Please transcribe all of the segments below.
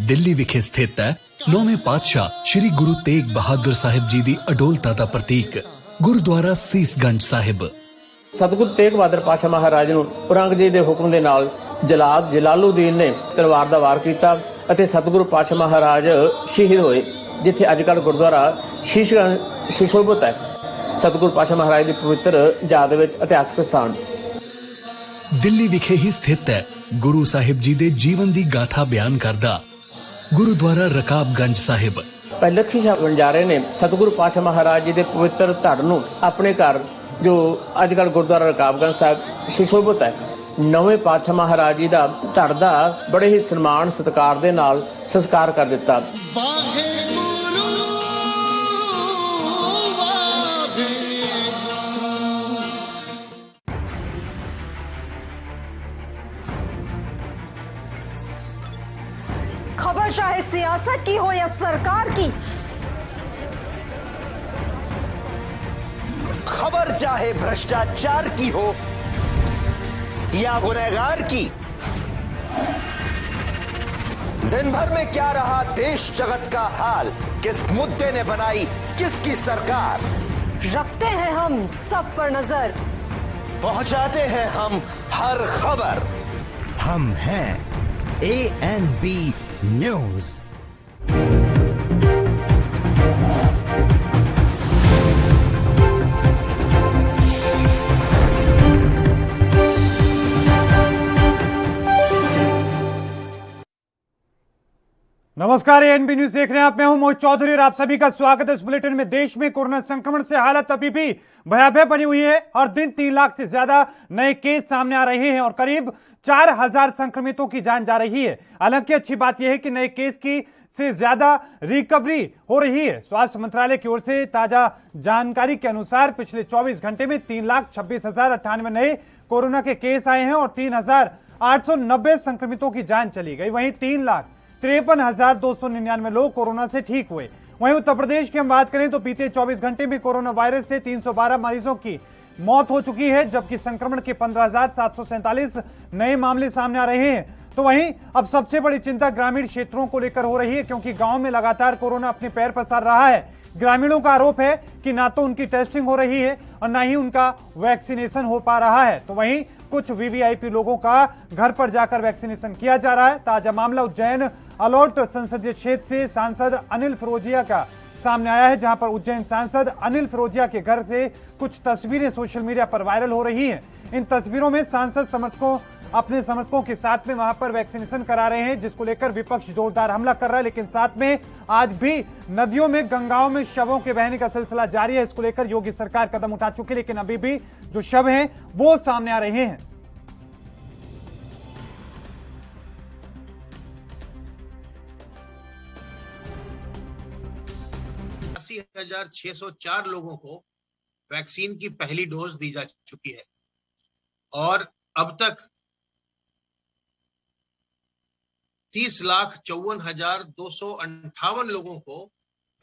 ਦਿੱਲੀ ਵਿਖੇ ਸਥਿਤ ਹੈ 9ਵੇਂ ਪਾਤਸ਼ਾਹ ਸ਼੍ਰੀ ਗੁਰੂ ਤੇਗ ਬਹਾਦਰ ਸਾਹਿਬ ਜੀ ਦੀ ਅਡੋਲਤਾ ਦਾ ਪ੍ਰਤੀਕ ਗੁਰਦੁਆਰਾ ਸੀਸਗੰਜ ਸਾਹਿਬ। ਸਤਿਗੁਰੂ ਤੇਗ ਬਹਾਦਰ ਪਾਤਸ਼ਾਹ ਮਹਾਰਾਜ ਨੂੰ ਔਰੰਗਜ਼ੇਬ ਦੇ ਹੁਕਮ ਦੇ ਨਾਲ ਜਲਾਦ ਜਲਾਲੂਦੀਨ ਨੇ ਤਲਵਾਰ ਦਾ ਵਾਰ ਕੀਤਾ ਅਤੇ ਸਤਿਗੁਰੂ ਪਾਤਸ਼ਾਹ ਮਹਾਰਾਜ ਸ਼ਹੀਦ ਹੋਏ, ਜਿੱਥੇ ਅੱਜ ਕੱਲ੍ਹ ਗੁਰਦੁਆਰਾ ਸ਼ੀਸ਼ਗੰਜ ਸੁਸ਼ੋਭਿਤ ਹੈ। ਸਤਿਗੁਰੂ ਪਾਤਸ਼ਾਹ ਮਹਾਰਾਜ ਦੀ ਪਵਿੱਤਰ ਯਾਦ ਵਿੱਚ ਇਤਿਹਾਸਕ ਸਥਾਨ ਦਿੱਲੀ ਵਿਖੇ ਹੀ ਸਥਿਤ ਹੈ ਗੁਰੂ ਸਾਹਿਬ ਜੀ ਦੇ ਜੀਵਨ ਦੀ ਗਾਥਾ ਬਿਆਨ ਕਰਦਾ ਗੁਰਦੁਆਰਾ ਰਕਾਬਗੰਜ ਸਾਹਿਬ। ਲੱਖੀ ਸ਼ਾਹ ਵਣਜਾਰੇ ਨੇ ਸਤਿਗੁਰੂ ਪਾਤਸ਼ਾਹ ਮਹਾਰਾਜ ਜੀ ਦੇ ਪਵਿੱਤਰ ਧੜ ਨੂੰ ਆਪਣੇ ਘਰ ਜੋ ਅੱਜ ਕੱਲ੍ਹ ਗੁਰਦੁਆਰਾ ਰਕਾਬਗੰਜ ਸਾਹਿਬ ਸੁਸ਼ੋਭਿਤ ਹੈ, ਨਵੇਂ ਪਾਤਸ਼ਾਹ ਮਹਾਰਾਜ ਜੀ ਦਾ ਧੜ ਦਾ ਬੜੇ ਹੀ ਸਨਮਾਨ ਸਤਿਕਾਰ ਦੇ ਨਾਲ ਸੰਸਕਾਰ ਕਰ ਦਿੱਤਾ। खबर चाहे सियासत की हो या सरकार की, खबर चाहे भ्रष्टाचार की हो या गुनहगार की, दिन भर में क्या रहा देश जगत का हाल, किस मुद्दे ने बनाई किसकी सरकार, रखते हैं हम सब पर नजर, पहुंचाते हैं हम हर खबर। हम हैं ANB न्यूज। नमस्कार, एएनबी न्यूज देख रहे हैं आप। मैं हूं मोहित चौधरी और आप सभी का स्वागत है इस बुलेटिन में। देश में कोरोना संक्रमण से हालत अभी भी भयावह बनी हुई है। हर दिन 3 लाख से ज्यादा नए केस सामने आ रहे हैं और करीब 4000 संक्रमितों की जान जा रही है। हालांकि अच्छी बात यह है कि नए केस की से ज्यादा रिकवरी हो रही है। स्वास्थ्य मंत्रालय की ओर से ताजा जानकारी के अनुसार पिछले 24 घंटे में 3,26,098 नए कोरोना के केस आए हैं और 3,890 संक्रमितों की जान चली गई। वहीं 3,53,299 लोग कोरोना से ठीक हुए। वहीं उत्तर प्रदेश की हम बात करें तो बीते 24 घंटे में कोरोना वायरस से 312 मरीजों की मौत हो चुकी है, जबकि संक्रमण के 15,747 नए मामले सामने आ रहे हैं। तो वहीं अब सबसे बड़ी चिंता ग्रामीण क्षेत्रों को लेकर हो रही है, क्योंकि गांव में लगातार कोरोना अपने पैर पसार रहा है। ग्रामीणों का आरोप है कि ना तो उनकी टेस्टिंग हो रही है और ना ही उनका वैक्सीनेशन हो पा रहा है। तो वहीं कुछ वीवीआईपी लोगों का घर पर जाकर वैक्सीनेशन किया जा रहा है। ताजा मामला उज्जैन अलॉट संसदीय क्षेत्र से सांसद अनिल फिरोजिया का सामने आया है, जहां पर उज्जैन सांसद अनिल फिरोजिया के घर से कुछ तस्वीरें सोशल मीडिया पर वायरल हो रही हैं। इन तस्वीरों में सांसद अपने समर्थकों के साथ में वहां पर वैक्सीनेशन करा रहे हैं, जिसको लेकर विपक्ष जोरदार हमला कर रहा है। लेकिन साथ में आज भी नदियों में गंगाओं में शवों के बहने का सिलसिला जारी है। इसको लेकर योगी सरकार कदम उठा चुकी है, लेकिन अभी भी जो शव हैं वो सामने आ रहे हैं। 80,604 लोगों को वैक्सीन की पहली डोज दी जा चुकी है और अब तक 30,54,258 लोगों को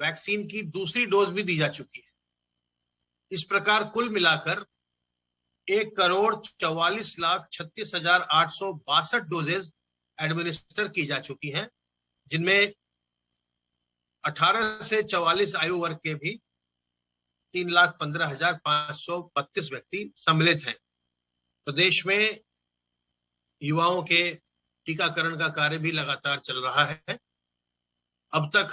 वैक्सीन की दूसरी डोज भी दी जा चुकी है। इस प्रकार कुल मिलाकर 1,44,36,862 डोजेज एडमिनिस्टर की जा चुकी हैं, जिनमें 18 से 44 आयु वर्ग के भी 3,15,532 व्यक्ति सम्मिलित हैं। प्रदेश में युवाओं के टीकाकरण का कार्य भी लगातार चल रहा है। अब तक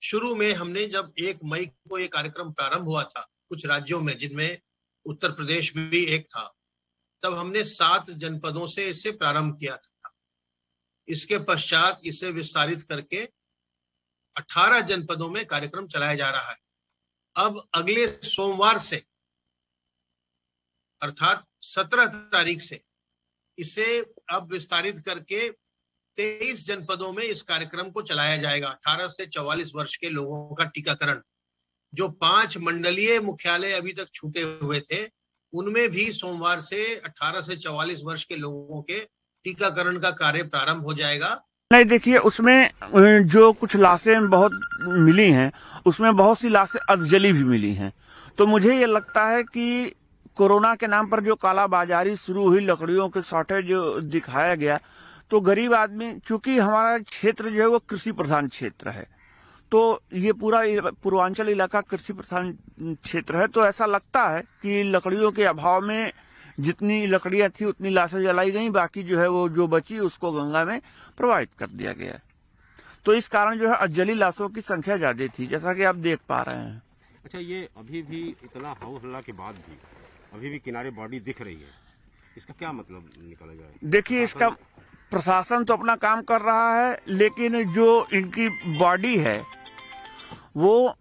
शुरू में हमने जब 1 मई को ये कार्यक्रम प्रारंभ हुआ था कुछ राज्यों में, जिनमें उत्तर प्रदेश भी एक था, तब हमने 7 जनपदों से इसे प्रारंभ किया था। इसके पश्चात इसे विस्तारित करके 18 जनपदों में कार्यक्रम चलाया जा रहा है। अब अगले सोमवार से अर्थात 17 तारीख से इसे अब विस्तारित करके 23 जनपदों में इस कार्यक्रम को चलाया जाएगा। 18 से 44 वर्ष के लोगों का टीकाकरण, जो 5 मंडलीय मुख्यालय अभी तक छूटे हुए थे, उनमें भी सोमवार से 18 से 44 वर्ष के लोगों के टीकाकरण का कार्य प्रारंभ हो जाएगा। नहीं, देखिए, उसमें जो कुछ लाशें बहुत मिली हैं, उसमें बहुत सी लाशें अधजली भी मिली हैं। तो मुझे ये लगता है कि कोरोना के नाम पर जो कालाबाजारी शुरू हुई, लकड़ियों के शॉर्टेज जो दिखाया गया, तो गरीब आदमी, चूंकि हमारा क्षेत्र जो है वो कृषि प्रधान क्षेत्र है, तो ये पूरा पूर्वांचल इलाका कृषि प्रधान क्षेत्र है, तो ऐसा लगता है कि लकड़ियों के अभाव में जितनी लकड़ियां थी उतनी लाशें जलाई गई, बाकी जो है वो जो बची उसको गंगा में प्रवाहित कर दिया गया। तो इस कारण जो है अजली लाशों की संख्या ज्यादा थी, जैसा कि आप देख पा रहे हैं। अच्छा, ये अभी भी इतना हौ हल्ला के बाद भी अभी भी किनारे बॉडी दिख रही है, इसका क्या मतलब निकाला जाए? देखिए, इसका प्रशासन तो अपना काम कर रहा है, लेकिन जो इनकी बॉडी है वो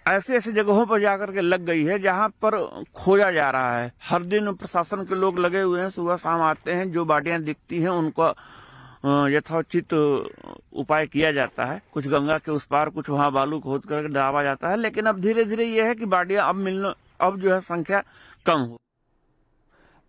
ऐसे ऐसे जगहों पर जाकर के लग गई है जहां पर खोजा जा रहा है। हर दिन प्रशासन के लोग लगे हुए हैं, सुबह शाम आते हैं, जो बॉडियां दिखती हैं उनको यथोचित उपाय किया जाता है। कुछ गंगा के उस पार, कुछ वहां बालू खोद करके डाला जाता है, लेकिन अब धीरे धीरे यह है कि बॉडियां अब जो है संख्या कम हो।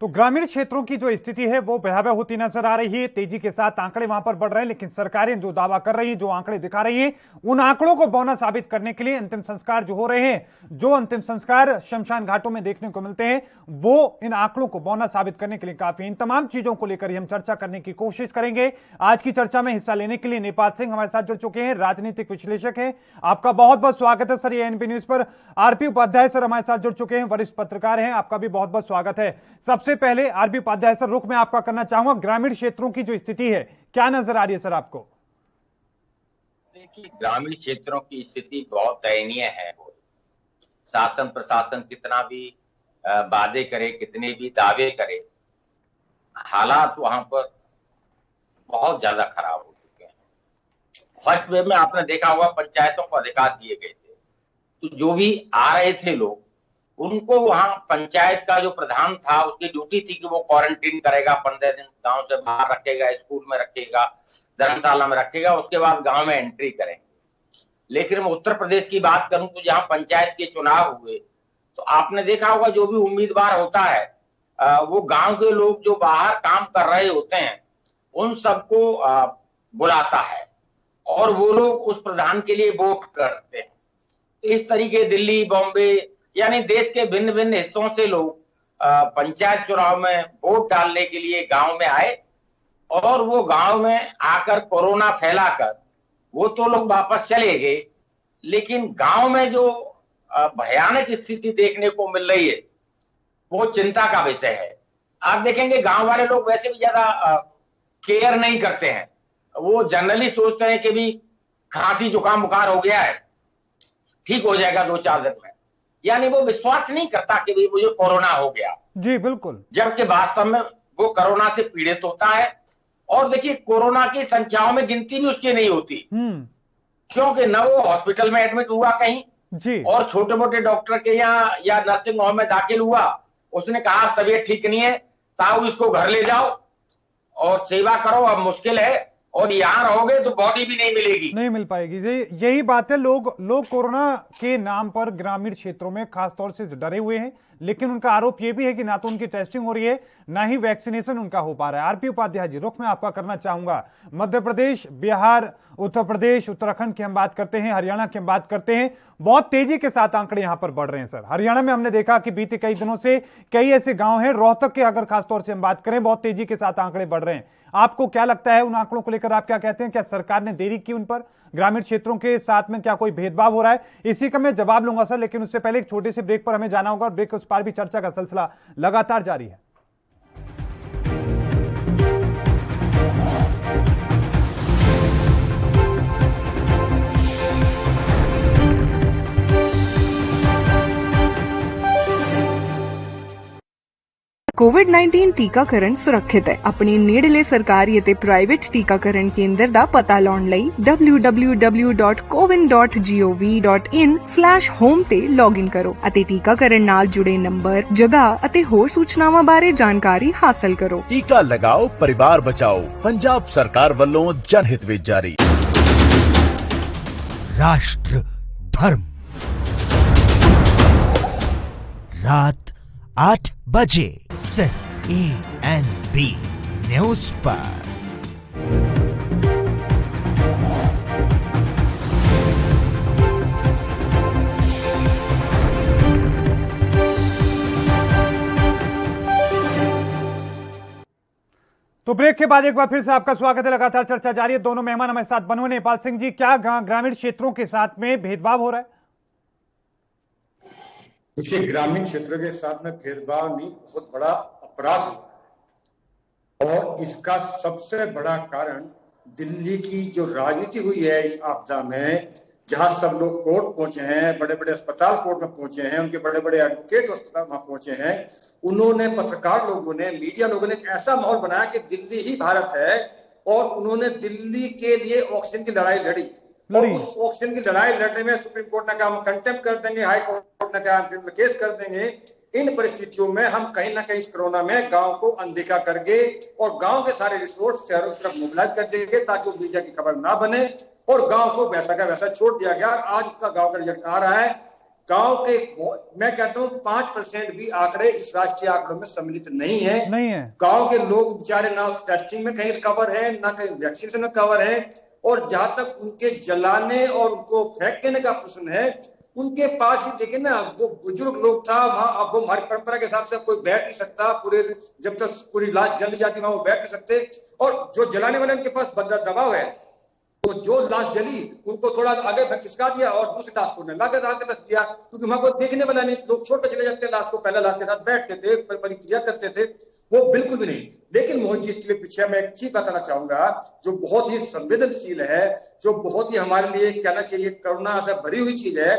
तो ग्रामीण क्षेत्रों की जो स्थिति है वो भयावह होती नजर आ रही है। तेजी के साथ आंकड़े वहां पर बढ़ रहे हैं, लेकिन सरकारें जो दावा कर रही हैं, जो आंकड़े दिखा रही हैं, उन आंकड़ों को बौना साबित करने के लिए अंतिम संस्कार जो हो रहे हैं, जो अंतिम संस्कार शमशान घाटों में देखने को मिलते हैं, वो इन आंकड़ों को बौना साबित करने के लिए काफी। इन तमाम चीजों को लेकर हम चर्चा करने की कोशिश करेंगे। आज की चर्चा में हिस्सा लेने के लिए नेपाल सिंह हमारे साथ जुड़ चुके हैं, राजनीतिक विश्लेषक हैं। आपका बहुत बहुत स्वागत है सर। ये एनपी न्यूज पर आरपी उपाध्याय सर हमारे साथ जुड़ चुके हैं, वरिष्ठ पत्रकार हैं, आपका भी बहुत बहुत स्वागत है। सबसे पहले आरपी उपाध्याय सर, रुख मैं आपका करना चाहूंगा, ग्रामीण क्षेत्रों की जो स्थिति है क्या नजर आ रही है सर आपको? देखिए, ग्रामीण क्षेत्रों की स्थिति बहुत दयनीय है। शासन प्रशासन कितना भी वादे करे, कितने भी दावे करे, हालात वहां पर बहुत ज्यादा खराब हो चुके हैं। फर्स्ट वेव में आपने देखा होगा पंचायतों को अधिकार दिए गए थे, तो जो भी आ रहे थे लोग, उनको वहां पंचायत का जो प्रधान था उसकी ड्यूटी थी कि वो क्वारंटीन करेगा, 15 दिन गांव से बाहर रखेगा, स्कूल में रखेगा, धर्मशाला में रखेगा, उसके बाद गांव में एंट्री करेंगे। लेकिन मैं उत्तर प्रदेश की बात करूं तो जहां पंचायत के चुनाव हुए तो आपने देखा होगा जो भी उम्मीदवार होता है वो गांव के लोग जो बाहर काम कर रहे होते हैं उन सबको बुलाता है और वो लोग उस प्रधान के लिए वोट करते हैं। इस तरीके दिल्ली, बॉम्बे यानी देश के भिन्न भिन्न हिस्सों से लोग पंचायत चुनाव में वोट डालने के लिए गांव में आए और वो गांव में आकर कोरोना फैलाकर वो तो लोग वापस चले गए। लेकिन गांव में जो भयानक स्थिति देखने को मिल रही है वो चिंता का विषय है। आप देखेंगे गांव वाले लोग वैसे भी ज्यादा केयर नहीं करते हैं, वो जनरली सोचते हैं कि भी खांसी जुकाम बुखार हो गया है, ठीक हो जाएगा 2-4 दिन में, यानी वो विश्वास नहीं करता कि भाई मुझे कोरोना हो गया। जी बिल्कुल, जबकि वास्तव में वो कोरोना से पीड़ित होता है। और देखिए, कोरोना की संख्याओं में गिनती भी उसकी नहीं होती, क्योंकि न वो हॉस्पिटल में एडमिट हुआ कहीं जी, और छोटे मोटे डॉक्टर के यहाँ या नर्सिंग होम में दाखिल हुआ, उसने कहा तबीयत ठीक नहीं है, ताऊ इसको घर ले जाओ और सेवा करो, अब मुश्किल है, और यहाँ रहोगे तो बॉडी भी नहीं मिलेगी, नहीं मिल पाएगी। यही बात है, लोग कोरोना के नाम पर ग्रामीण क्षेत्रों में खासतौर से डरे हुए हैं, लेकिन उनका आरोप यह भी है कि ना तो उनकी टेस्टिंग हो रही है, ना ही वैक्सीनेशन उनका हो पा रहा है। आरपी उपाध्याय जी, रुख में आपका करना चाहूंगा, मध्य प्रदेश, बिहार, उत्तर प्रदेश, उत्तराखंड की हम बात करते हैं, हरियाणा की हम बात करते हैं, बहुत तेजी के साथ आंकड़े यहां पर बढ़ रहे हैं सर। हरियाणा में हमने देखा कि बीते कई दिनों से कई ऐसे गांव हैं, रोहतक के अगर खासतौर से हम बात करें, बहुत तेजी के साथ आंकड़े बढ़ रहे हैं। आपको क्या लगता है, उन आंकड़ों को लेकर आप क्या कहते हैं? क्या सरकार ने देरी की उन पर? ग्रामीण क्षेत्रों के साथ में क्या कोई भेदभाव हो रहा है? इसी का मैं जवाब लूंगा सर, लेकिन उससे पहले एक छोटे से ब्रेक पर हमें जाना होगा, और ब्रेक के उस पार भी चर्चा का सिलसिला लगातार जारी है। कोविड-19 ਟੀਕਾਕਰਨ ਸੁਰੱਖਿਅਤ ਹੈ। ਆਪਣੇ ਨੇੜਲੇ ਸਰਕਾਰੀ ਅਤੇ ਪ੍ਰਾਈਵੇਟ ਟੀਕਾਕਰਨ ਕੇਂਦਰ ਦਾ ਪਤਾ ਲਾਉਣ ਲਈ www.cowin.gov.in/home ਤੇ ਲੌਗਇਨ ਕਰੋ ਅਤੇ ਟੀਕਾਕਰਨ ਨਾਲ ਜੁੜੇ ਨੰਬਰ, ਜਗ੍ਹਾ ਅਤੇ ਹੋਰ ਸੂਚਨਾਵਾਂ ਬਾਰੇ ਜਾਣਕਾਰੀ ਹਾਸਲ ਕਰੋ। टीका लगाओ, परिवार बचाओ। पंजाब सरकार ਵੱਲੋਂ जनहित ਵਿੱਚ जारी। राष्ट्र धर्म रात 8 बजे सिर्फ ANB न्यूज पर। तो ब्रेक ब्रेक के बाद एक बार फिर से आपका स्वागत है। लगातार चर्चा जारी है। दोनों मेहमान हमारे साथ बने हुए। नेपाल सिंह जी, क्या ग्रामीण क्षेत्रों के साथ में भेदभाव हो रहा है? देखिए, ग्रामीण क्षेत्रों के साथ में भेदभाव नहीं, बहुत बड़ा अपराध हुआ है और इसका सबसे बड़ा कारण दिल्ली की जो राजनीति हुई है इस आपदा में, जहां सब लोग कोर्ट पहुंचे हैं, बड़े बड़े अस्पताल कोर्ट में पहुंचे हैं, उनके बड़े बड़े एडवोकेट अस्पताल वहां पहुंचे हैं। उन्होंने, पत्रकार लोगों ने, मीडिया लोगों ने एक ऐसा माहौल बनाया कि दिल्ली ही भारत है और उन्होंने दिल्ली के लिए ऑक्सीजन की लड़ाई लड़ी और उस ऑक्सीजन की लड़ाई लड़ने में सुप्रीम कोर्ट ने कहा हम कंटेम्प्ट कर देंगे, हाई कोर्ट ने कहा हम क्रिमिनल केस कर देंगे। इन परिस्थितियों में हम कहीं ना कहीं इस कोरोना में गांव को अनदेखा करके और गांव के सारे रिसोर्स शहरों की तरफ मोबिलाइज कर देंगे ताकि वो मीडिया की खबर ना बने और गांव को वैसा का वैसा छोड़ दिया गया। आज उसका गांव का रिजल्ट आ रहा है। गांव के, मैं कहता हूं 5% भी आंकड़े इस राष्ट्रीय आंकड़ों में सम्मिलित नहीं है। गांव के लोग बेचारे ना टेस्टिंग में कहीं कवर है, ना कहीं वैक्सीनेशन में कवर है और जहां तक उनके जलाने और उनको फेंक देने का प्रश्न है, उनके पास ही देखिए ना, वो बुजुर्ग लोग था वहां, अब वो हमारी परंपरा के हिसाब से कोई बैठ नहीं सकता, पूरे जब तक पूरी लाश जल जाती वहां वो बैठ नहीं सकते और जो जलाने वाले उनके पास दबाव है, तो जो लाश जली उनको थोड़ा आगे खिसका दिया और दूसरी लाश को लाकर रख दिया, क्योंकि वहां को देखने वाला नहीं, लोग छोड़ कर चले जाते हैं लाश को, पहले लाश के साथ बैठते थे, परिक्रिया करते थे, वो बिल्कुल भी नहीं। लेकिन मोहन जी, इसके लिए पीछे मैं एक चीज बताना चाहूंगा जो बहुत ही संवेदनशील है, जो बहुत ही हमारे लिए कहना चाहिए कोरोना से भरी हुई चीज है।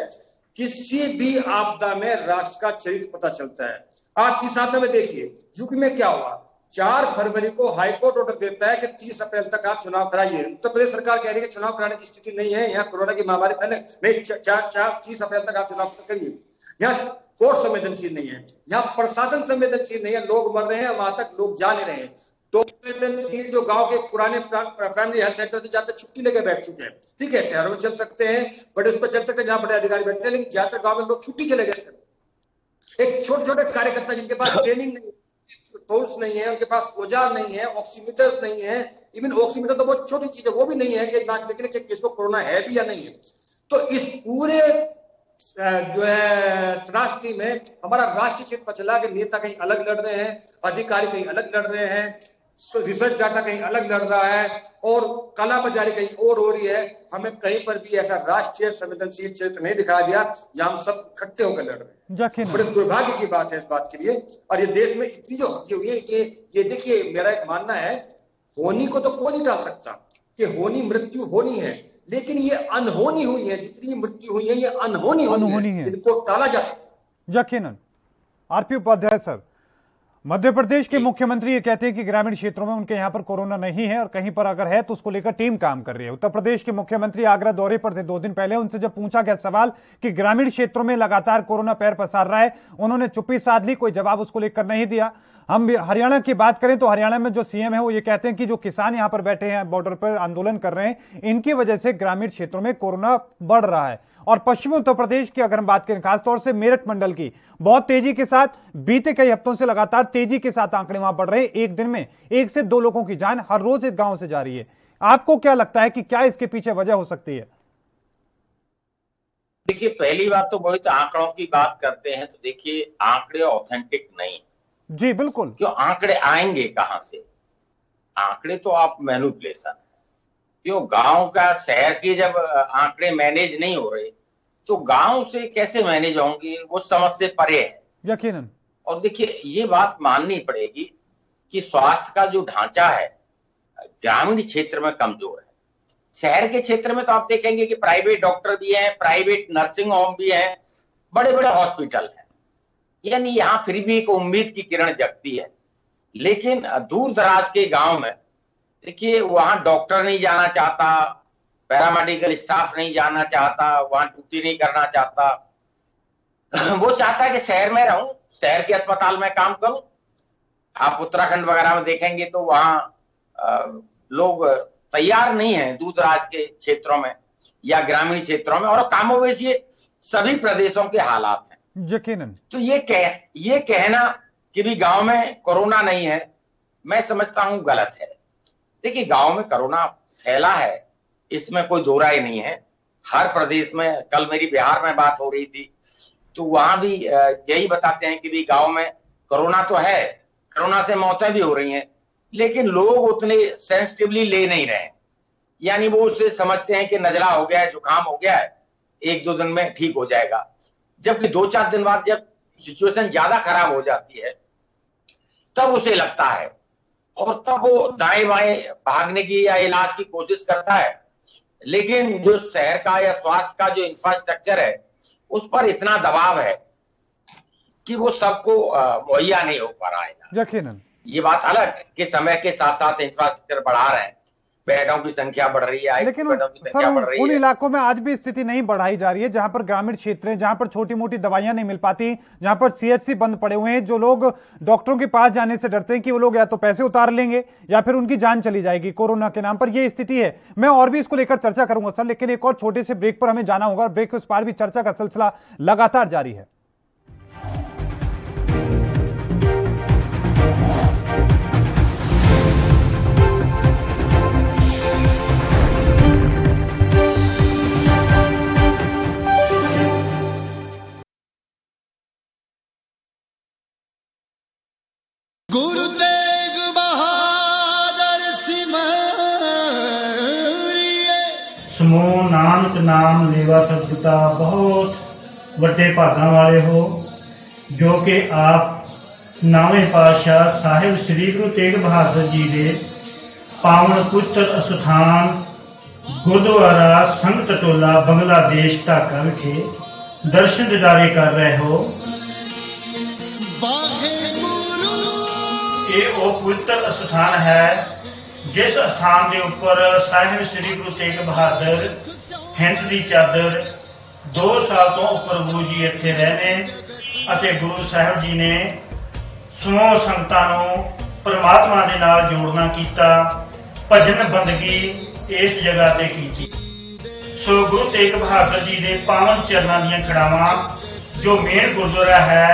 किसी भी आपदा में राष्ट्र का चरित्र पता चलता है। आप इस आपदा में देखिए यूपी में क्या हुआ। 4 फरवरी को हाईकोर्ट ऑर्डर देता है कि 30 अप्रैल तक आप चुनाव कराइए। उत्तर प्रदेश सरकार कह रही है कि चुनाव कराने की स्थिति नहीं है, यहाँ कोरोना की महामारी फैले, नहीं 30 अप्रैल तक आप चुनाव करिए। यहाँ कोर्ट संवेदनशील नहीं है, यहाँ प्रशासन संवेदनशील नहीं है, लोग मर रहे हैं, वहां तक लोग जा नहीं रहे हैं। तो संवेदनशील जो गांव के पुराने प्राइमरी हेल्थ सेंटर से जाते छुट्टी लेकर बैठ चुके हैं, ठीक है, शहरों में चल सकते हैं, बड़े उस पर चल सकते हैं जहां बड़े अधिकारी बैठते हैं, लेकिन ज्यादातर गाँव में लोग छुट्टी चले गए। एक छोटे छोटे कार्यकर्ता जिनके पास ट्रेनिंग नहीं, टूल्स नहीं है, उनके पास औजार नहीं है, ऑक्सीमीटर्स नहीं है, इवन ऑक्सीमीटर तो बहुत छोटी चीज है, वो भी नहीं है कि नाक देखने के किसको कोरोना है भी या नहीं है। तो इस पूरे जो है त्रासदी में हमारा राष्ट्रीय क्षेत्र पर चला कि नेता कहीं अलग लड़ रहे हैं, अधिकारी कहीं अलग लड़ रहे हैं, रिसर्च डाटा कहीं अलग लड़ रहा है और काला बाजारी कहीं और हो रही है। हमें कहीं पर भी ऐसा राष्ट्रीय संवेदनशील क्षेत्र नहीं दिखाया गया जहां हम सब इकट्ठे होकर लड़ रहे हैं। बड़े दुर्भाग्य की बात है इस बात के लिए। और ये देश में इतनी जो हत्या हुई है, ये देखिए, मेरा एक मानना है, होनी को तो कोई नहीं टाल सकता कि होनी मृत्यु होनी है, लेकिन ये अनहोनी हुई है, जितनी मृत्यु हुई है ये अनहोनी हुई है, इनको टाला जा सकता। यकीनन। आरपी उपाध्याय सर, मध्य प्रदेश के मुख्यमंत्री ये कहते हैं कि ग्रामीण क्षेत्रों में उनके यहां पर कोरोना नहीं है और कहीं पर अगर है तो उसको लेकर टीम काम कर रही है। उत्तर प्रदेश के मुख्यमंत्री आगरा दौरे पर थे 2 दिन पहले। उनसे जब पूछा गया सवाल कि ग्रामीण क्षेत्रों में लगातार कोरोना पैर पसार रहा है, उन्होंने चुप्पी साध ली, कोई जवाब उसको लेकर नहीं दिया। हम हरियाणा की बात करें तो हरियाणा में जो सीएम है वो ये कहते हैं कि जो किसान यहां पर बैठे हैं, बॉर्डर पर आंदोलन कर रहे हैं, इनकी वजह से ग्रामीण क्षेत्रों में कोरोना बढ़ रहा है। और पश्चिमी उत्तर प्रदेश की अगर हम बात करें, खासतौर से मेरठ मंडल की, बहुत तेजी के साथ बीते कई हफ्तों से लगातार तेजी के साथ आंकड़े वहां बढ़ रहे हैं। एक दिन में 1 से 2 लोगों की जान हर रोज एक गांव से जा रही है। आपको क्या लगता है कि क्या इसके पीछे वजह हो सकती है? देखिए, पहली बात तो बहुत आंकड़ों की बात करते हैं तो देखिए, आंकड़े ऑथेंटिक नहीं। जी बिल्कुल। क्यों आंकड़े आएंगे कहां से? आंकड़े तो आप मैनिपुलेशन, क्यों गांव का शहर के जब आंकड़े मैनेज नहीं हो रहे तो गांव से कैसे मैनेज होंगे, वो समझ से परे है। यकीनन। और देखिए, ये बात माननी पड़ेगी कि स्वास्थ्य का जो ढांचा है ग्रामीण क्षेत्र में कमजोर है। शहर के क्षेत्र में तो आप देखेंगे कि प्राइवेट डॉक्टर भी हैं, प्राइवेट नर्सिंग होम भी हैं, बड़े बड़े हॉस्पिटल हैं, यानी यहाँ फिर भी एक उम्मीद की किरण जगती है। लेकिन दूर दराज के गांव में देखिए, वहां डॉक्टर नहीं जाना चाहता, पैरामेडिकल स्टाफ नहीं जाना चाहता, वहां ड्यूटी नहीं करना चाहता। वो चाहता है कि शहर में रहूं, शहर के अस्पताल में काम करूं। आप उत्तराखंड वगैरह में देखेंगे तो वहां लोग तैयार नहीं है दूर दराज के क्षेत्रों में या ग्रामीण क्षेत्रों में, और कामोवेश ये सभी प्रदेशों के हालात हैं। यकीनन। तो ये कहना कि भी गांव में कोरोना नहीं है, मैं समझता हूं गलत है। देखिए, गांव में कोरोना फैला है, इसमें कोई दो राय नहीं है। हर प्रदेश में, कल मेरी बिहार में बात हो रही थी तो वहां भी यही बताते हैं कि भी गांव में कोरोना तो है, कोरोना से मौतें भी हो रही हैं, लेकिन लोग उतने सेंसिटिवली ले नहीं रहे हैं। यानी वो उससे समझते हैं कि नजला हो गया है, जुकाम हो गया है, 1-2 दिन में ठीक हो जाएगा। जबकि 2-4 दिन बाद जब सिचुएशन ज्यादा खराब हो जाती है तब उसे लगता है और तब वो दाएं बाएं भागने की या इलाज की कोशिश करता है। लेकिन जो शहर का या स्वास्थ्य का जो इंफ्रास्ट्रक्चर है उस पर इतना दबाव है कि वो सबको मुहैया नहीं हो पा रहा है। यकीनन ये बात अलग कि समय के साथ साथ इंफ्रास्ट्रक्चर बढ़ा रहे हैं, बेडों की संख्या बढ़ रही है, लेकिन बेडों की संख्या बढ़ रही है। उन इलाकों में आज भी स्थिति नहीं बढ़ाई जा रही है जहां पर ग्रामीण क्षेत्र है, जहां पर छोटी मोटी दवाइयां नहीं मिल पाती, जहां पर सीएचसी बंद पड़े हुए हैं। जो लोग डॉक्टरों के पास जाने से डरते हैं कि वो लोग या तो पैसे उतार लेंगे या फिर उनकी जान चली जाएगी कोरोना के नाम पर, यह स्थिति है। मैं और भी इसको लेकर चर्चा करूंगा सर, लेकिन एक और छोटे से ब्रेक पर हमें जाना होगा। ब्रेक के उस पार भी चर्चा का सिलसिला लगातार जारी है। गुरु तेग बहादुर सिमरिए समूह नानक नाम लेवा सतपिता बहुत ਵੱਡੇ ਭਾਗਾਂ ਵਾਲੇ ਹੋ ਜੋ ਕਿ ਆਪ ਨਾਵੇਂ ਪਾਤਸ਼ਾਹ ਸਾਹਿਬ ਸ੍ਰੀ ਗੁਰੂ ਤੇਗ ਬਹਾਦਰ ਜੀ ਦੇ ਪਾਵਨ ਪਵਿੱਤਰ ਅਸਥਾਨ ਗੁਰਦੁਆਰਾ ਸੰਗਤ ਟੋਲਾ ਬੰਗਲਾਦੇਸ਼ ਢਾਕਾ ਵਿਖੇ ਦਰਸ਼ਨ ਦਿਦਾਰੇ ਕਰ ਰਹੇ ਹੋ। ਇਹ ਉਹ ਪਵਿੱਤਰ ਅਸਥਾਨ ਹੈ ਜਿਸ ਅਸਥਾਨ ਦੇ ਉੱਪਰ ਸਾਹਿਬ ਸ੍ਰੀ ਗੁਰੂ ਤੇਗ ਬਹਾਦਰ ਹਿੰਦ ਦੀ ਚਾਦਰ 2 ਸਾਲ ਤੋਂ ਉੱਪਰ ਗੁਰੂ ਜੀ ਇੱਥੇ ਰਹੇ ਨੇ ਅਤੇ ਗੁਰੂ ਸਾਹਿਬ ਜੀ ਨੇ ਸਮੂਹ ਸੰਗਤਾਂ ਨੂੰ ਪਰਮਾਤਮਾ ਦੇ ਨਾਲ ਜੋੜਨਾ ਕੀਤਾ, ਭਜਨ ਬੰਦਗੀ ਇਸ ਜਗ੍ਹਾ ਤੇ ਕੀਤੀ। ਸੋ ਗੁਰੂ ਤੇਗ ਬਹਾਦਰ ਜੀ ਦੇ ਪਾਵਨ ਚਰਨਾਂ ਦੀਆਂ ਖੜਾਵਾਂ ਜੋ ਮੇਨ ਗੁਰਦੁਆਰਾ ਹੈ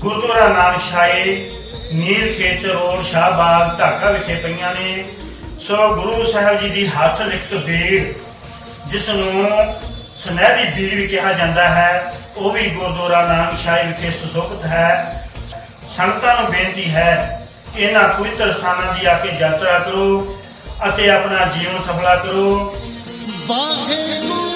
ਗੁਰਦੁਆਰਾ ਨਾਨਕ ਸ਼ਾਹੀ ਨੀਰ ਖੇਤ ਰੋਡ ਸ਼ਾਹਬਾਗ ਢਾਕਾ ਵਿਖੇ ਪਈਆਂ ਨੇ। ਸੋ ਗੁਰੂ ਸਾਹਿਬ ਜੀ ਦੀ ਹੱਥ ਲਿਖਤ ਬੀੜ ਜਿਸ ਨੂੰ ਸੁਨਹਿਰੀ ਬੀੜ ਵੀ ਕਿਹਾ ਜਾਂਦਾ ਹੈ ਉਹ ਵੀ ਗੁਰਦੁਆਰਾ ਨਾਨਕ ਸ਼ਾਹੀ ਵਿਖੇ ਸੁਸ਼ੋਭਿਤ ਹੈ। ਸੰਗਤਾਂ ਨੂੰ ਬੇਨਤੀ ਹੈ ਕਿ ਇਹਨਾਂ ਪਵਿੱਤਰ ਸਥਾਨਾਂ ਦੀ ਆ ਕੇ ਯਾਤਰਾ ਕਰੋ ਅਤੇ ਆਪਣਾ ਜੀਵਨ ਸਫਲਾ ਕਰੋ। ਵਾਹਿਗੁਰੂ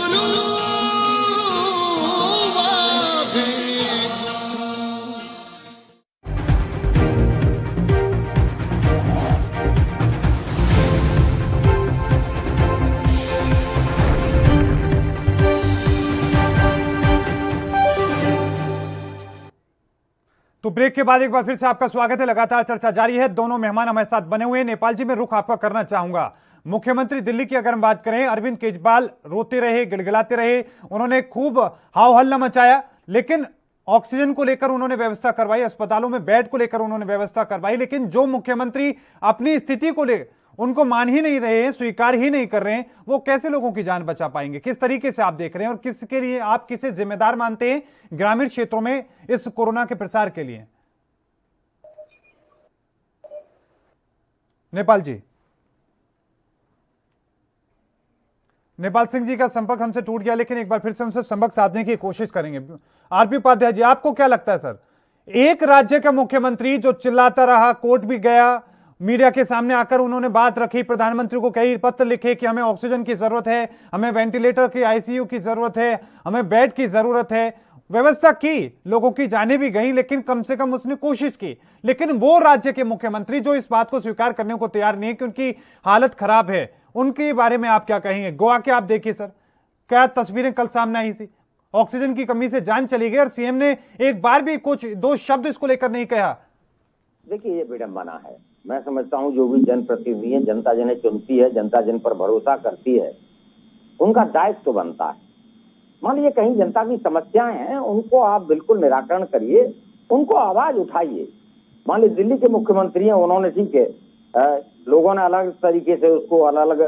तो ब्रेक के बाद एक बार फिर से आपका स्वागत है। लगातार चर्चा जारी है, दोनों मेहमान हमारे साथ बने हुए हैं। नेपाल जी में रुख आपका करना चाहूंगा। मुख्यमंत्री दिल्ली की अगर हम बात करें, अरविंद केजरीवाल रोते रहे, गिड़गिड़ाते रहे, उन्होंने खूब हाव हल्ला मचाया, लेकिन ऑक्सीजन को लेकर उन्होंने व्यवस्था करवाई, अस्पतालों में बेड को लेकर उन्होंने व्यवस्था करवाई। लेकिन जो मुख्यमंत्री अपनी स्थिति को ले उनको मान ही नहीं रहे हैं, स्वीकार ही नहीं कर रहे हैं, वो कैसे लोगों की जान बचा पाएंगे? किस तरीके से आप देख रहे हैं और किसके लिए आप किसे जिम्मेदार मानते हैं ग्रामीण क्षेत्रों में इस कोरोना के प्रसार के लिए? नेपाल जी, नेपाल सिंह जी का संपर्क हमसे टूट गया, लेकिन एक बार फिर से उनसे संपर्क साधने की कोशिश करेंगे। आरपी उपाध्याय जी, आपको क्या लगता है सर, एक राज्य का मुख्यमंत्री जो चिल्लाता रहा, कोर्ट भी गया, मीडिया के सामने आकर उन्होंने बात रखी, प्रधानमंत्री को कई पत्र लिखे कि हमें ऑक्सीजन की जरूरत है, हमें वेंटिलेटर की आईसीयू की जरूरत है, हमें बेड की जरूरत है, व्यवस्था की, लोगों की जानें भी गई, लेकिन कम से कम उसने कोशिश की। लेकिन वो राज्य के मुख्यमंत्री जो इस बात को स्वीकार करने को तैयार नहीं है कि उनकी हालत खराब है, उनके बारे में आप क्या कहेंगे? गोवा के आप देखिए सर, क्या तस्वीरें कल सामने आई थी, ऑक्सीजन की कमी से जान चली गई और सीएम ने एक बार भी कुछ 2 शब्द इसको लेकर नहीं कहा। देखिए, ये विडंबना है। मैं समझता हूं जो भी जनप्रतिनिधि है, जनता जिन्हें चुनती है, जनता जिन पर भरोसा करती है, उनका दायित्व तो बनता है। मान लीजिए कहीं जनता की समस्याएं हैं, उनको आप बिल्कुल निराकरण करिए, उनको आवाज उठाइए। मान लीजिए दिल्ली के मुख्यमंत्री हैं, उन्होंने ठीक है, लोगों ने अलग तरीके से उसको अलग अलग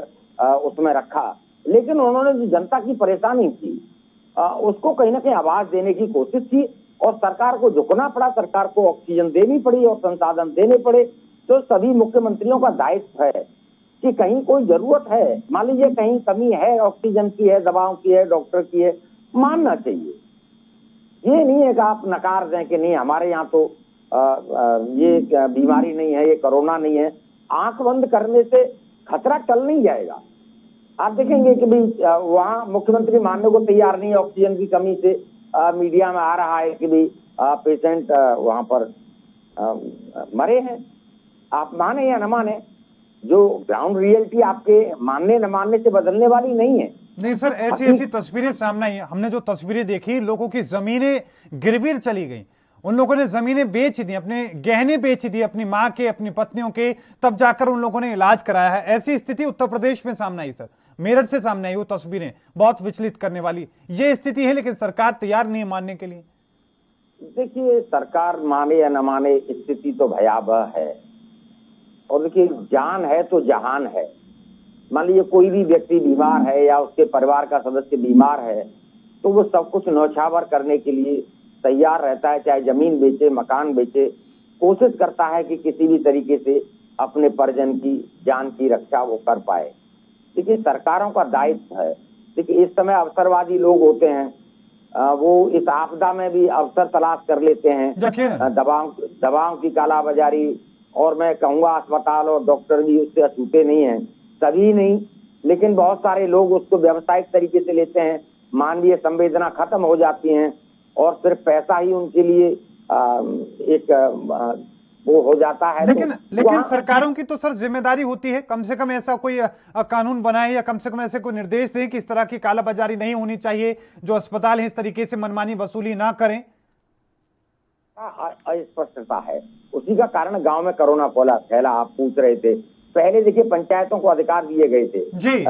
उसमें रखा, लेकिन उन्होंने जो जनता की परेशानी थी उसको कहीं ना कहीं आवाज देने की कोशिश की और सरकार को झुकना पड़ा, सरकार को ऑक्सीजन देनी पड़ी और संसाधन देने पड़े। तो सभी मुख्यमंत्रियों का दायित्व है कि कहीं कोई जरूरत है, मान लीजिए कहीं कमी है, ऑक्सीजन की है, दवाओं की है, डॉक्टर की है, मानना चाहिए। ये नहीं है कि आप नकार दें कि नहीं हमारे यहाँ तो ये बीमारी नहीं है, ये कोरोना नहीं है। आंख बंद करने से खतरा टल नहीं जाएगा। आप देखेंगे कि भाई वहाँ मुख्यमंत्री मानने को तैयार नहीं है, ऑक्सीजन की कमी से मीडिया में आ रहा है कि भाई पेशेंट वहां पर मरे हैं। आप माने या न माने, जो ग्राउंड रियलिटी आपके मानने न मानने से बदलने वाली नहीं है। नहीं सर, ऐसी तस्वीरें सामने आई। हमने जो तस्वीरें देखी, लोगों की जमीनें गिरवी चली गई, उन लोगों ने जमीनें बेच दी, अपने गहने बेच दिए, अपनी माँ के, अपनी पत्नियों के, तब जाकर उन लोगों ने इलाज कराया है। ऐसी स्थिति उत्तर प्रदेश में सामने आई सर, मेरठ से सामने आई वो तस्वीरें, बहुत विचलित करने वाली ये स्थिति है, लेकिन सरकार तैयार नहीं है मानने के लिए। देखिए, सरकार माने या न माने, स्थिति तो भयावह है। और देखिए, जान है तो जहान है। मान लीजिए कोई भी व्यक्ति बीमार है या उसके परिवार का सदस्य बीमार है, तो वो सब कुछ न्यौछावर करने के लिए तैयार रहता है, चाहे जमीन बेचे, मकान बेचे, कोशिश करता है कि किसी भी तरीके से अपने परिजन की जान की रक्षा वो कर पाए। देखिए, सरकारों का दायित्व है। देखिए, इस समय अवसरवादी लोग होते हैं, वो इस आपदा में भी अवसर तलाश कर लेते हैं, दवाओं की कालाबाजारी, और मैं कहूँगा अस्पताल और डॉक्टर भी उससे अछूते नहीं हैं, सभी नहीं, लेकिन बहुत सारे लोग उसको व्यावसायिक तरीके से लेते हैं। मानवीय संवेदना खत्म हो जाती हैं और सिर्फ पैसा ही उनके लिए एक वो हो जाता है। लेकिन सरकारों की तो सर जिम्मेदारी होती है, कम से कम ऐसा कोई कानून बनाए या कम से कम ऐसे कोई निर्देश दें कि इस तरह की कालाबाजारी नहीं होनी चाहिए, जो अस्पताल है इस तरीके से मनमानी वसूली ना करें। अस्पष्टता है, उसी का कारण गांव में कोरोना फैला। आप पूछ रहे थे, पहले देखिए पंचायतों को अधिकार दिए गए थे जी,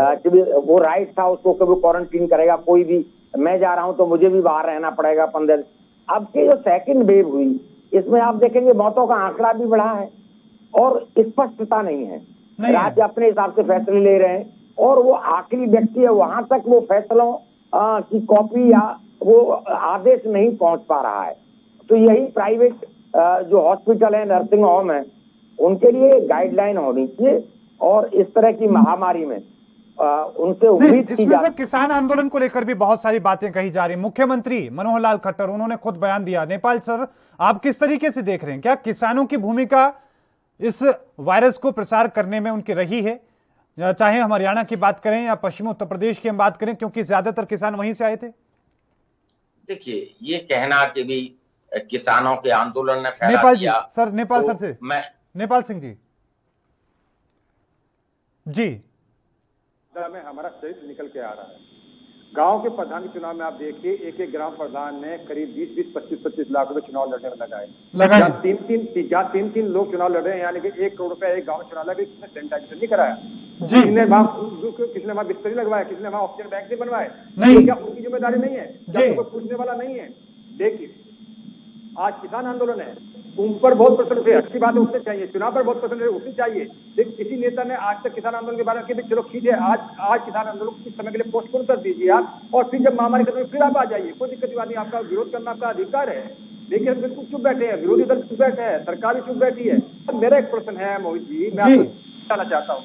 वो राइट था उसको, कभी क्वारंटीन करेगा कोई भी, मैं जा रहा हूं तो मुझे भी बाहर रहना पड़ेगा 15 दिन। अब के जो सेकंड वेव हुई, इसमें आप देखेंगे मौतों का आंकड़ा भी बढ़ा है और स्पष्टता नहीं है। राज्य अपने हिसाब से फैसले ले रहे हैं और वो आखिरी व्यक्ति है, वहां तक वो फैसलों की कॉपी या वो आदेश नहीं पहुंच पा रहा है। तो यही प्राइवेट जो हॉस्पिटल है, नर्सिंग होम है, उनके लिए गाइडलाइन होनी चाहिए और इस तरह की महामारी में उनसे उम्मीद की जाती है। किसान आंदोलन को लेकर भी बहुत सारी बातें कही जा रही। मुख्यमंत्री मनोहर लाल खट्टर, उन्होंने खुद बयान दिया। नेपाल सर, आप किस तरीके से देख रहे हैं, क्या किसानों की भूमिका इस वायरस को प्रसार करने में उनकी रही है, चाहे हम हरियाणा की बात करें या पश्चिमी उत्तर प्रदेश की हम बात करें, क्योंकि ज्यादातर किसान वहीं से आए थे? देखिए, ये कहना कि भी किसानों के आंदोलन ने फैला नेपाल दिया, जी, सर नेपाल तो सर से नेपाल सिंह जी में हमारा चरित्र निकल के आ रहा है। गांव के प्रधान के चुनाव में आप देखिए, एक एक ग्राम प्रधान ने करीब 20-20, 25-25 लाख रुपए चुनाव लड़ने में लगाए। जहाँ तीन लोग चुनाव लड़ रहे हैं, यानी कि 1 करोड़ रुपए एक गांव में चुनाव लगे, किसने सैनिटाइजर नहीं कराया, किसने वहां बिस्तर लगवाया, किसने वहां ऑक्सीजन बैंक नहीं बनवाए? क्या उनकी जिम्मेदारी नहीं है? क्या कोई पूछने वाला नहीं है? देखिए, आज किसान आंदोलन है, उन पर बहुत प्रश्न थे, अच्छी बात है, उठने चाहिए। चुनाव पर बहुत प्रश्न उठने चाहिए, लेकिन किसी नेता ने आज तक किसान आंदोलन के बारे में चलो ठीक है, आज किसान आंदोलन कुछ समय के लिए पोस्टपोन कर दीजिए आप, और फिर जब महामारी खत्म फिर आप आ जाइए, कोई दिक्कत की बात नहीं। आपका विरोध करना आपका अधिकार है, लेकिन हम बिल्कुल चुप बैठे हैं, विरोधी दल चुप बैठे हैं, सरकार भी चुप बैठी है। अब मेरा एक प्रश्न है मोहित जी, मैं आपको बताना चाहता हूँ,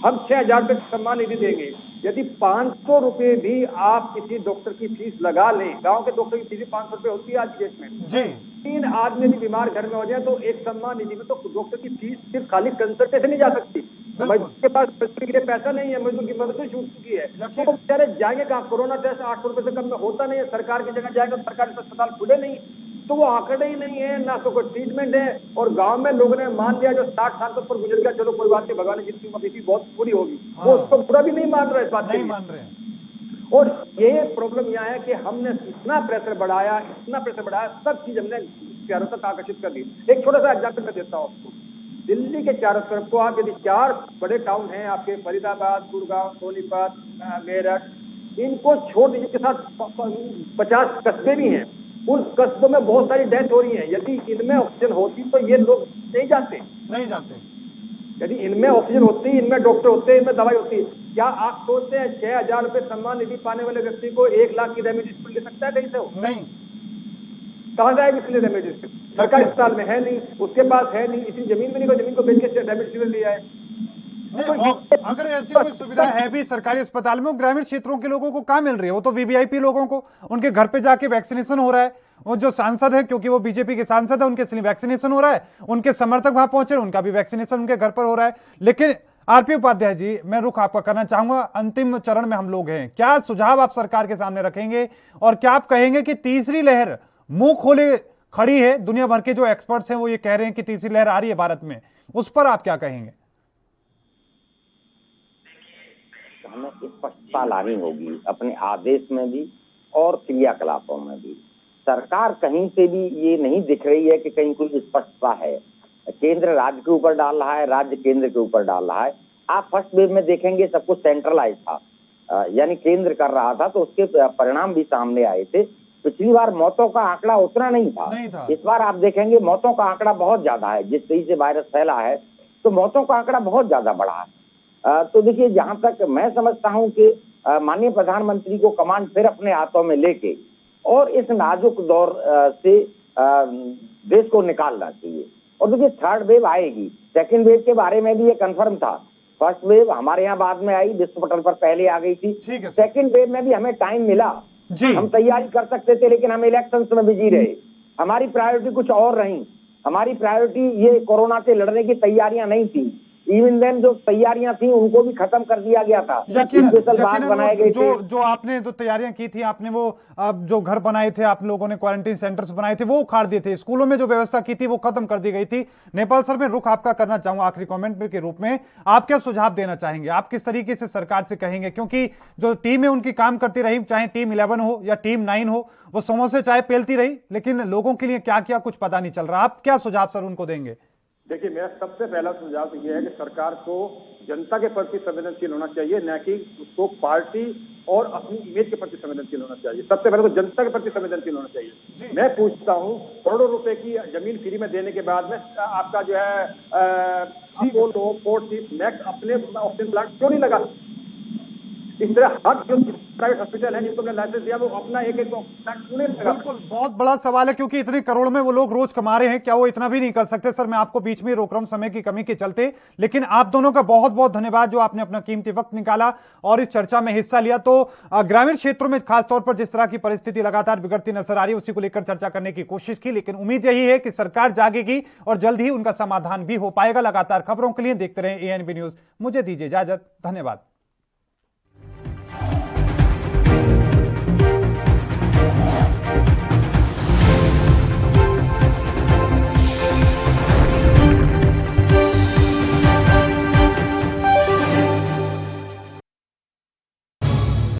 हम 6,000 रुपए सम्मान निधि देंगे, यदि 500 रुपए भी आप किसी डॉक्टर की फीस लगा लें, गांव के डॉक्टर की फीस 500 रुपए होती है आज के डेट में जी, 3 आदमी यदि बीमार घर में हो जाए तो एक सम्मान निधि में तो डॉक्टर की फीस सिर्फ खाली कंसल्टेशन नहीं जा सकती, मजदूर के पास के लिए पैसा नहीं है, मजदूर की मजदूरी छूट चुकी है, तो बेचारे जाएंगे कहाँ? कोरोना टेस्ट 800 रुपए से कम में होता नहीं है, सरकार की जगह जाएगा, सरकारी अस्पताल खुले नहीं, तो वो आंकड़े ही नहीं है, ना तो कोई ट्रीटमेंट है। और गांव में लोगों ने मान लिया, जो 60 साल तक पर गुजर गया, चलो कोई बात नहीं, भगवान ने जितनी बीती बहुत पूरी होगी, वो उसको पूरा भी नहीं मान रहे, इस बात नहीं मान रहे। और ये प्रॉब्लम यहाँ है कि हमने इतना प्रेशर बढ़ाया, सब चीज हमने चारों तक आकर्षित कर दी। एक छोटा सा एग्जाम्पल मैं देता हूँ आपको, दिल्ली के चारों तरफ को आप यदि 4 बड़े टाउन हैं आपके, फरीदाबाद, गुड़गांव, सोनीपत, मेरठ, इनको छोड़ दीजिए, के साथ 50 कस्बे भी हैं, उन कस्बों में बहुत सारी डेथ हो रही है। यदि इनमें ऑक्सीजन होती तो ये लोग नहीं जाते। यदि इनमें ऑक्सीजन होती, इनमें डॉक्टर होते, इनमें दवाई होती, क्या आप सोचते हैं 6,000 रुपए सम्मान निधि पाने वाले व्यक्ति को 1 लाख की रेमडेसिविर ले सकता है कहीं से? नहीं, कहाँ जाएगी इसलिए रेमडेसिविर? सरकारी अस्पताल में है नहीं, उसके पास है नहीं, इसी जमीन में नहीं, जमीन को बेच के रेमडेसिविर लिया है। अगर ऐसी कोई सुविधा है भी सरकारी अस्पताल में, ग्रामीण क्षेत्रों के लोगों को कहाँ मिल रही है? वो तो वीवीआईपी लोगों को, उनके घर पे जाके वैक्सीनेशन हो रहा है, वो जो सांसद है, क्योंकि वो बीजेपी के सांसद है, उनके इसलिए वैक्सीनेशन हो रहा है, उनके समर्थक वहां पहुंचे, उनका भी वैक्सीनेशन उनके घर पर हो रहा है। लेकिन आरपी उपाध्याय जी, मैं रुख आपका करना चाहूंगा, अंतिम चरण में हम लोग हैं, क्या सुझाव आप सरकार के सामने रखेंगे और क्या आप कहेंगे कि तीसरी लहर मुंह खोले खड़ी है? दुनिया भर के जो एक्सपर्ट्स हैं वो ये कह रहे हैं कि तीसरी लहर आ रही है भारत में, उस पर आप क्या कहेंगे? हमें स्पष्टता लानी होगी अपने आदेश में भी और क्रियाकलापों में भी। सरकार कहीं से भी ये नहीं दिख रही है कि कहीं कोई स्पष्टता है। केंद्र राज्य के ऊपर डाल रहा है, राज्य केंद्र के ऊपर डाल रहा है। आप फर्स्ट वेव में देखेंगे सब कुछ सेंट्रलाइज था, यानी केंद्र कर रहा था, तो उसके परिणाम भी सामने आए थे। पिछली बार मौतों का आंकड़ा उतना नहीं था। इस बार आप देखेंगे मौतों का आंकड़ा बहुत ज्यादा है। जिस तरीके से वायरस फैला है तो मौतों का आंकड़ा बहुत ज्यादा बढ़ा है। तो देखिए, जहां तक मैं समझता हूं कि माननीय प्रधानमंत्री को कमांड फिर अपने हाथों में लेके और इस नाजुक दौर से देश को निकालना चाहिए। और देखिए, थर्ड वेव आएगी, सेकंड वेव के बारे में भी ये कंफर्म था। फर्स्ट वेव हमारे यहाँ बाद में आई, विश्व पटल पर पहले आ गई थी। सेकंड वेव में भी हमें टाइम मिला, हम तैयारी कर सकते थे, लेकिन हम इलेक्शंस में बिजी रहे। हमारी प्रायोरिटी कुछ और रही। हमारी प्रायोरिटी ये कोरोना से लड़ने की तैयारियां नहीं थी। इवन देन जो तैयारियां थी उनको भी खत्म कर दिया गया था। स्पेशल बाग बनाए गए थे। जो आपने जो तैयारियां की थी, आपने वो जो घर बनाए थे, आप लोगों ने क्वारंटीन सेंटर्स बनाए थे, वो उखाड़ दिए थे। स्कूलों में जो व्यवस्था की थी वो खत्म कर दी गई थी। नेपाल सर, मैं रुख आपका करना चाहूंगा आखिरी कमेंट के रूप में, आप क्या सुझाव देना चाहेंगे? आप किस तरीके से सरकार से कहेंगे, क्योंकि जो टीम है उनकी काम करती रही, चाहे टीम 11 हो या टीम 9 हो, वो समोसे चाय पेलती रही, लेकिन लोगों के लिए क्या क्या कुछ पता नहीं चल रहा। आप क्या सुझाव सर उनको देंगे? देखिए, मेरा सबसे पहला सुझाव तो यह है कि सरकार को जनता के प्रति संवेदनशील होना चाहिए, न कि उसको पार्टी और अपनी इमेज के प्रति संवेदनशील होना चाहिए। सबसे पहले तो जनता के प्रति संवेदनशील होना चाहिए। मैं पूछता हूँ, करोड़ों रुपए की जमीन फ्री में देने के बाद में आपका जो है अपोलो, फोर्टिस, मैक्स अपने ऑक्सीजन प्लांट क्यों नहीं लगा? इस तरह हर जो प्राइवेट हॉस्पिटल है जिसको लाइसेंस दिया वो अपना एक प्लांट क्यों नहीं लगा? बिल्कुल, बहुत बड़ा सवाल है, क्योंकि इतने करोड़ में वो लोग रोज कमा रहे हैं, क्या वो इतना भी नहीं कर सकते? सर, मैं आपको बीच में रोक रहा हूं समय की कमी के चलते, लेकिन आप दोनों का बहुत बहुत धन्यवाद जो आपने अपना कीमती वक्त निकाला और इस चर्चा में हिस्सा लिया। तो ग्रामीण क्षेत्रों में खासतौर पर जिस तरह की परिस्थिति लगातार बिगड़ती नजर आ रही है, उसी को लेकर चर्चा करने की कोशिश की, लेकिन उम्मीद यही है कि सरकार जागेगी और जल्द ही उनका समाधान भी हो पाएगा। लगातार खबरों के लिए देखते रहे ANB न्यूज। मुझे दीजिए इजाजत, धन्यवाद।